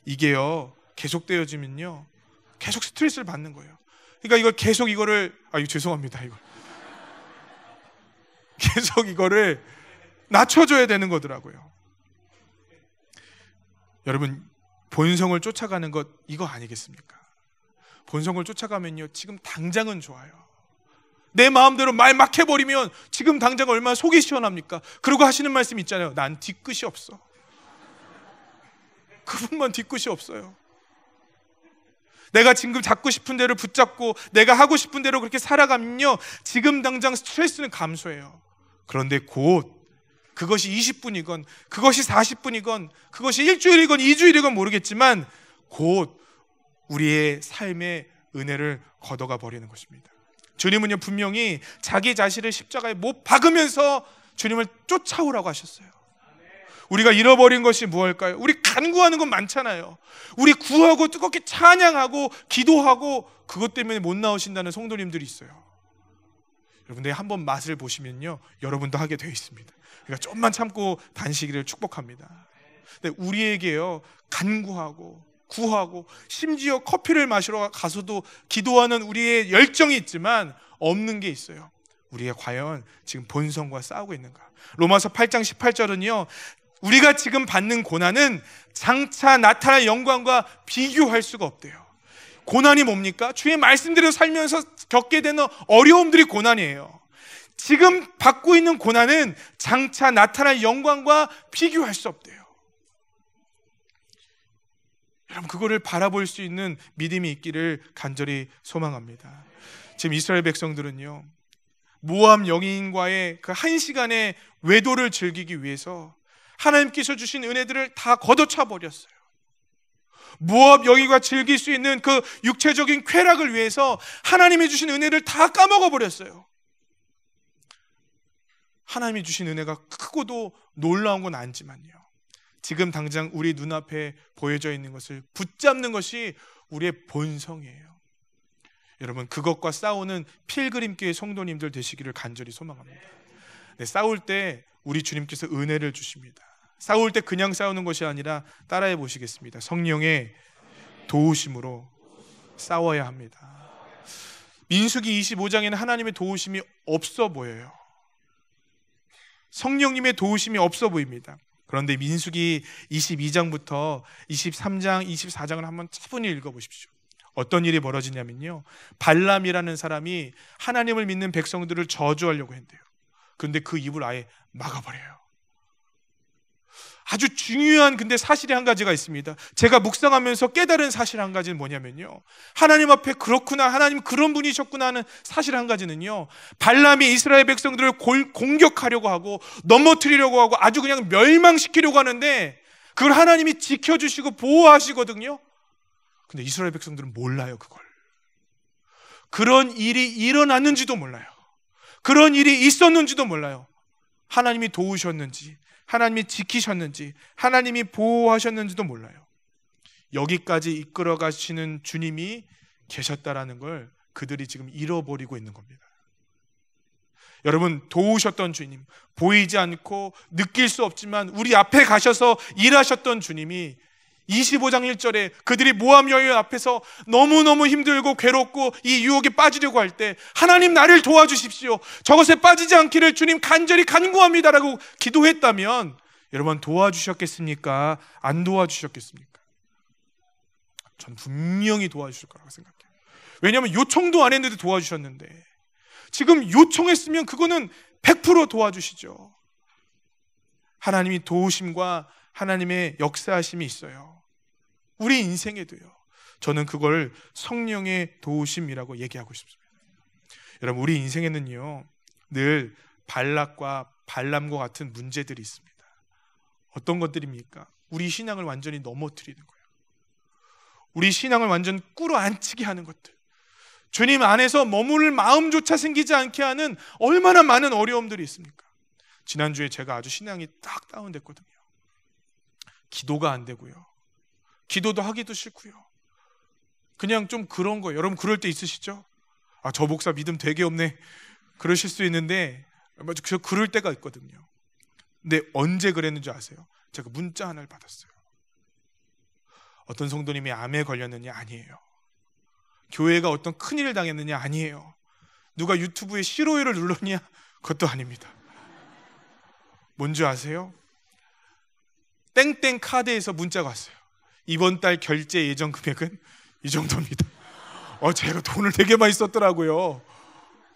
이게요, 계속되어지면요 계속 스트레스를 받는 거예요. 그러니까 이걸 계속 이거를 이거 죄송합니다. 이거 계속 이거를 낮춰줘야 되는 거더라고요. 여러분, 본성을 쫓아가는 것 이거 아니겠습니까? 본성을 쫓아가면요, 지금 당장은 좋아요. 내 마음대로 말 막 해버리면 지금 당장 얼마나 속이 시원합니까? 그러고 하시는 말씀 있잖아요. 난 뒤끝이 없어. 그분만 뒤끝이 없어요. 내가 지금 잡고 싶은 대로 붙잡고 내가 하고 싶은 대로 그렇게 살아가면요, 지금 당장 스트레스는 감소해요. 그런데 곧 그것이 20분이건 그것이 40분이건 그것이 일주일이건 2주일이건 모르겠지만 곧 우리의 삶의 은혜를 걷어가 버리는 것입니다. 주님은요, 분명히 자기 자신을 십자가에 못 박으면서 주님을 쫓아오라고 하셨어요. 우리가 잃어버린 것이 무엇일까요? 우리 간구하는 건 많잖아요. 우리 구하고 뜨겁게 찬양하고 기도하고 그것 때문에 못 나오신다는 성도님들이 있어요. 여러분들이 한번 맛을 보시면요, 여러분도 하게 되어 있습니다. 그러니까 좀만 참고 다니시기를 축복합니다. 근데 우리에게요, 간구하고 구하고 심지어 커피를 마시러 가서도 기도하는 우리의 열정이 있지만 없는 게 있어요. 우리가 과연 지금 본성과 싸우고 있는가? 로마서 8장 18절은요, 우리가 지금 받는 고난은 장차 나타날 영광과 비교할 수가 없대요. 고난이 뭡니까? 주의 말씀대로 살면서 겪게 되는 어려움들이 고난이에요. 지금 받고 있는 고난은 장차 나타날 영광과 비교할 수 없대요. 여러분, 그거를 바라볼 수 있는 믿음이 있기를 간절히 소망합니다. 지금 이스라엘 백성들은요, 모압 여인과의 그 한 시간의 외도를 즐기기 위해서 하나님께서 주신 은혜들을 다 걷어차 버렸어요. 모압 여인과 즐길 수 있는 그 육체적인 쾌락을 위해서 하나님이 주신 은혜를 다 까먹어 버렸어요. 하나님이 주신 은혜가 크고도 놀라운 건 아니지만요, 지금 당장 우리 눈앞에 보여져 있는 것을 붙잡는 것이 우리의 본성이에요. 여러분, 그것과 싸우는 필그림교회 성도님들 되시기를 간절히 소망합니다. 네, 싸울 때 우리 주님께서 은혜를 주십니다. 싸울 때 그냥 싸우는 것이 아니라 따라해 보시겠습니다. 성령의 도우심으로 싸워야 합니다. 민수기 25장에는 하나님의 도우심이 없어 보여요. 성령님의 도우심이 없어 보입니다. 그런데 민수기 22장부터 23장, 24장을 한번 차분히 읽어보십시오. 어떤 일이 벌어지냐면요, 발람이라는 사람이 하나님을 믿는 백성들을 저주하려고 했대요. 그런데 그 입을 아예 막아버려요. 아주 중요한 근데 사실이 한 가지가 있습니다. 제가 묵상하면서 깨달은 사실 한 가지는 뭐냐면요, 하나님 앞에 그렇구나, 하나님 그런 분이셨구나 하는 사실 한 가지는요, 발람이 이스라엘 백성들을 공격하려고 하고 넘어뜨리려고 하고 아주 그냥 멸망시키려고 하는데 그걸 하나님이 지켜주시고 보호하시거든요. 근데 이스라엘 백성들은 몰라요. 그걸. 그런 일이 일어났는지도 몰라요. 그런 일이 있었는지도 몰라요. 하나님이 도우셨는지, 하나님이 지키셨는지, 하나님이 보호하셨는지도 몰라요. 여기까지 이끌어 가시는 주님이 계셨다라는 걸 그들이 지금 잃어버리고 있는 겁니다. 여러분, 도우셨던 주님, 보이지 않고 느낄 수 없지만 우리 앞에 가셔서 일하셨던 주님이 25장 1절에 그들이 모압 여인 앞에서 너무너무 힘들고 괴롭고 이 유혹에 빠지려고 할 때 하나님 나를 도와주십시오, 저것에 빠지지 않기를 주님 간절히 간구합니다라고 기도했다면 여러분, 도와주셨겠습니까? 안 도와주셨겠습니까? 전 분명히 도와주실 거라고 생각해요. 왜냐하면 요청도 안 했는데 도와주셨는데, 지금 요청했으면 그거는 100% 도와주시죠. 하나님이 도우심과 하나님의 역사하심이 있어요. 우리 인생에도요. 저는 그걸 성령의 도우심이라고 얘기하고 싶습니다. 여러분, 우리 인생에는요, 늘 발락과 발람과 같은 문제들이 있습니다. 어떤 것들입니까? 우리 신앙을 완전히 넘어뜨리는 거예요. 우리 신앙을 완전 꿇어앉히게 하는 것들, 주님 안에서 머무를 마음조차 생기지 않게 하는 얼마나 많은 어려움들이 있습니까? 지난주에 제가 아주 신앙이 딱 다운됐거든요. 기도가 안 되고요, 기도도 하기도 싫고요, 그냥 좀 그런 거예요. 여러분, 그럴 때 있으시죠? 아, 저 목사 믿음 되게 없네, 그러실 수 있는데 그럴 때가 있거든요. 근데 언제 그랬는지 아세요? 제가 문자 하나를 받았어요. 어떤 성도님이 암에 걸렸느냐? 아니에요. 교회가 어떤 큰일을 당했느냐? 아니에요. 누가 유튜브에 싫어요를 눌렀냐? 그것도 아닙니다. 뭔지 아세요? 땡땡 카드에서 문자가 왔어요. 이번 달 결제 예정 금액은 이 정도입니다. 제가 돈을 되게 많이 썼더라고요.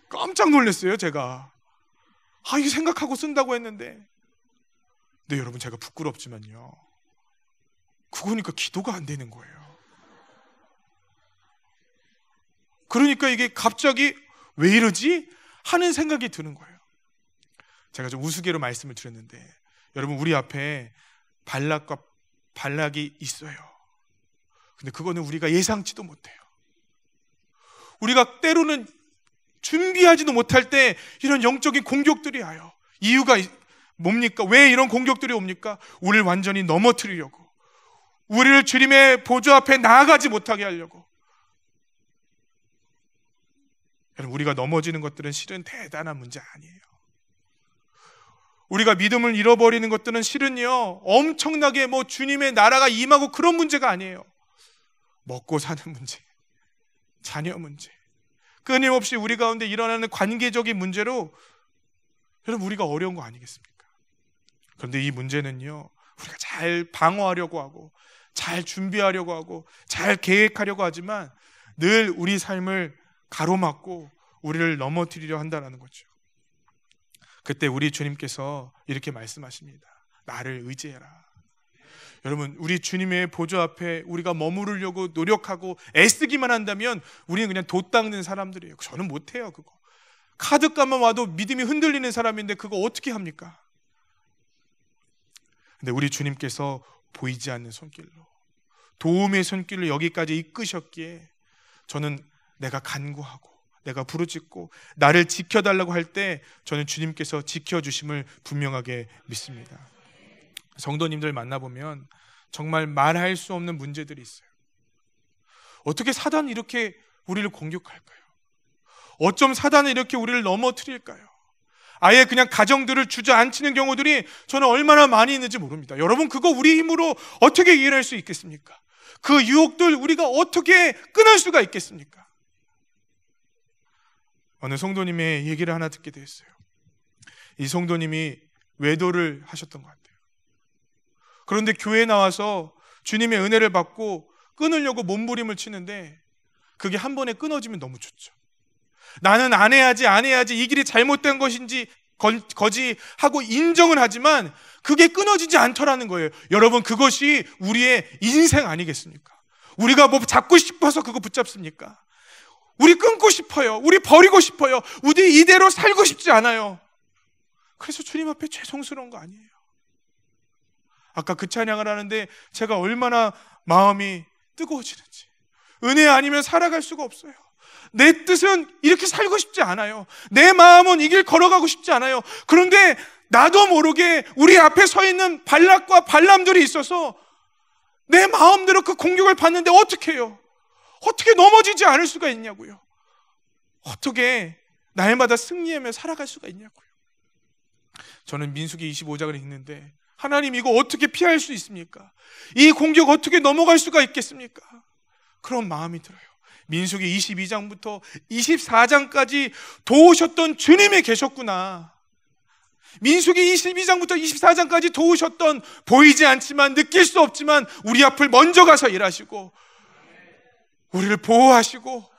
깜짝 놀랐어요. 제가 이거 생각하고 쓴다고 했는데. 근데 여러분, 제가 부끄럽지만요, 그거니까 기도가 안 되는 거예요. 그러니까 이게 갑자기 왜 이러지? 하는 생각이 드는 거예요. 제가 좀 우스개로 말씀을 드렸는데, 여러분, 우리 앞에 발락과 발락이 있어요. 근데 그거는 우리가 예상치도 못해요. 우리가 때로는 준비하지도 못할 때 이런 영적인 공격들이 와요. 이유가 뭡니까? 왜 이런 공격들이 옵니까? 우리를 완전히 넘어뜨리려고, 우리를 주님의 보좌 앞에 나아가지 못하게 하려고. 여러분, 우리가 넘어지는 것들은 실은 대단한 문제 아니에요. 우리가 믿음을 잃어버리는 것들은 실은요, 엄청나게 주님의 나라가 임하고 그런 문제가 아니에요. 먹고 사는 문제, 자녀 문제, 끊임없이 우리 가운데 일어나는 관계적인 문제로 여러분, 우리가 어려운 거 아니겠습니까? 그런데 이 문제는요, 우리가 잘 방어하려고 하고 잘 준비하려고 하고 잘 계획하려고 하지만 늘 우리 삶을 가로막고 우리를 넘어뜨리려 한다는 거죠. 그때 우리 주님께서 이렇게 말씀하십니다. 나를 의지해라. 여러분, 우리 주님의 보좌 앞에 우리가 머무르려고 노력하고 애쓰기만 한다면 우리는 그냥 돛 닦는 사람들이에요. 저는 못해요. 그거 카드값만 와도 믿음이 흔들리는 사람인데 그거 어떻게 합니까? 근데 우리 주님께서 보이지 않는 손길로, 도움의 손길로 여기까지 이끄셨기에 저는 내가 간구하고 내가 부르짖고 나를 지켜달라고 할 때 저는 주님께서 지켜주심을 분명하게 믿습니다. 성도님들 만나보면 정말 말할 수 없는 문제들이 있어요. 어떻게 사단이 이렇게 우리를 공격할까요? 어쩜 사단이 이렇게 우리를 넘어뜨릴까요? 아예 그냥 가정들을 주저앉히는 경우들이 저는 얼마나 많이 있는지 모릅니다. 여러분, 그거 우리 힘으로 어떻게 이해할 수 있겠습니까? 그 유혹들 우리가 어떻게 끊을 수가 있겠습니까? 어느 성도님의 얘기를 하나 듣게 됐어요. 이 성도님이 외도를 하셨던 것 같아요. 그런데 교회에 나와서 주님의 은혜를 받고 끊으려고 몸부림을 치는데 그게 한 번에 끊어지면 너무 좋죠. 나는 안 해야지 이 길이 잘못된 것인지 거지 하고 인정은 하지만 그게 끊어지지 않더라는 거예요. 여러분, 그것이 우리의 인생 아니겠습니까? 우리가 뭐 잡고 싶어서 그거 붙잡습니까? 우리 끊고 싶어요. 우리 버리고 싶어요. 우리 이대로 살고 싶지 않아요. 그래서 주님 앞에 죄송스러운 거 아니에요. 아까 그 찬양을 하는데 제가 얼마나 마음이 뜨거워지는지. 은혜 아니면 살아갈 수가 없어요. 내 뜻은 이렇게 살고 싶지 않아요. 내 마음은 이 길 걸어가고 싶지 않아요. 그런데 나도 모르게 우리 앞에 서 있는 발락과 발람들이 있어서 내 마음대로 그 공격을 받는데 어떻게 해요? 어떻게 넘어지지 않을 수가 있냐고요. 어떻게 날마다 승리하며 살아갈 수가 있냐고요. 저는 민수기 25장을 읽는데 하나님, 이거 어떻게 피할 수 있습니까? 이 공격 어떻게 넘어갈 수가 있겠습니까? 그런 마음이 들어요. 민수기 22장부터 24장까지 도우셨던 주님이 계셨구나. 민수기 22장부터 24장까지 도우셨던, 보이지 않지만 느낄 수 없지만 우리 앞을 먼저 가서 일하시고 우리를 보호하시고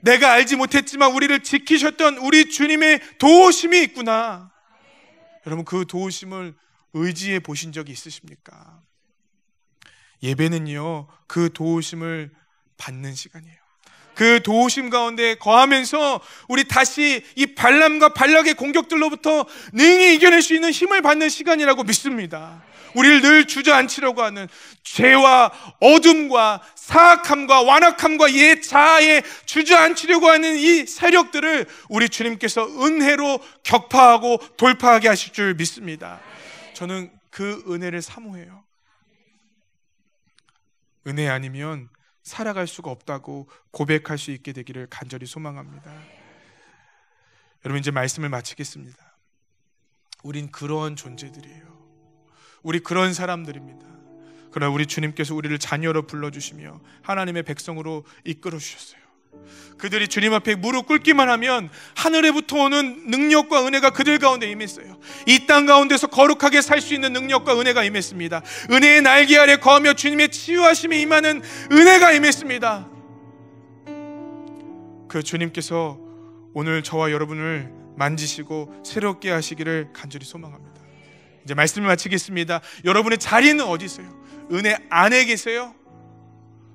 내가 알지 못했지만 우리를 지키셨던 우리 주님의 도우심이 있구나. 여러분, 그 도우심을 의지해 보신 적이 있으십니까? 예배는요, 그 도우심을 받는 시간이에요. 그 도우심 가운데 거하면서 우리 다시 이 발람과 발락의 공격들로부터 능히 이겨낼 수 있는 힘을 받는 시간이라고 믿습니다. 우리를 늘 주저앉히려고 하는 죄와 어둠과 사악함과 완악함과 옛 자아에 주저앉히려고 하는 이 세력들을 우리 주님께서 은혜로 격파하고 돌파하게 하실 줄 믿습니다. 저는 그 은혜를 사모해요. 은혜 아니면 살아갈 수가 없다고 고백할 수 있게 되기를 간절히 소망합니다. 여러분, 이제 말씀을 마치겠습니다. 우린 그런 존재들이에요. 우리 그런 사람들입니다. 그러나 우리 주님께서 우리를 자녀로 불러주시며 하나님의 백성으로 이끌어 주셨어요. 그들이 주님 앞에 무릎 꿇기만 하면 하늘에부터 오는 능력과 은혜가 그들 가운데 임했어요. 이 땅 가운데서 거룩하게 살 수 있는 능력과 은혜가 임했습니다. 은혜의 날개 아래 거하며 주님의 치유하심이 임하는 은혜가 임했습니다. 그 주님께서 오늘 저와 여러분을 만지시고 새롭게 하시기를 간절히 소망합니다. 이제 말씀을 마치겠습니다. 여러분의 자리는 어디 있어요? 은혜 안에 계세요?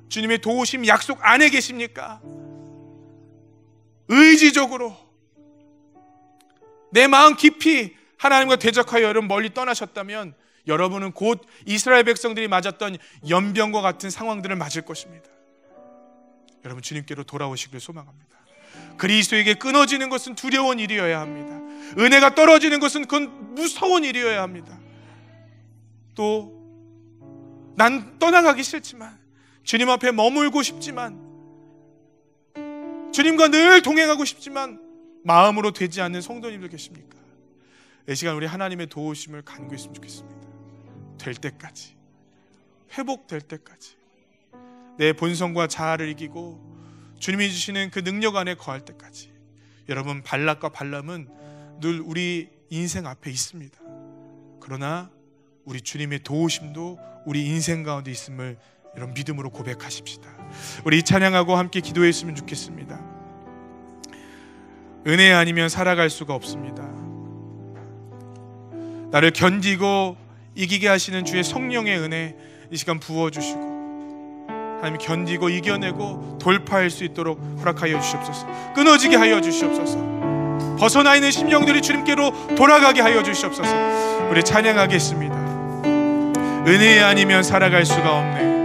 주님의 도우심 약속 안에 계십니까? 의지적으로 내 마음 깊이 하나님과 대적하여 여러분 멀리 떠나셨다면 여러분은 곧 이스라엘 백성들이 맞았던 연병과 같은 상황들을 맞을 것입니다. 여러분, 주님께로 돌아오시길 소망합니다. 그리스도에게 끊어지는 것은 두려운 일이어야 합니다. 은혜가 떨어지는 것은 그건 무서운 일이어야 합니다. 또 난 떠나가기 싫지만, 주님 앞에 머물고 싶지만 주님과 늘 동행하고 싶지만 마음으로 되지 않는 성도님들 계십니까? 이 시간 우리 하나님의 도우심을 간구했으면 좋겠습니다. 될 때까지, 회복될 때까지, 내 본성과 자아를 이기고 주님이 주시는 그 능력 안에 거할 때까지. 여러분, 발락과 발람은 늘 우리 인생 앞에 있습니다. 그러나 우리 주님의 도우심도 우리 인생 가운데 있음을 여러분 믿음으로 고백하십시다. 우리 찬양하고 함께 기도했으면 좋겠습니다. 은혜 아니면 살아갈 수가 없습니다. 나를 견디고 이기게 하시는 주의 성령의 은혜 이 시간 부어주시고 하나님 견디고 이겨내고 돌파할 수 있도록 허락하여 주시옵소서. 끊어지게 하여 주시옵소서. 벗어나 있는 심령들이 주님께로 돌아가게 하여 주시옵소서. 우리 찬양하겠습니다. 은혜 아니면 살아갈 수가 없네.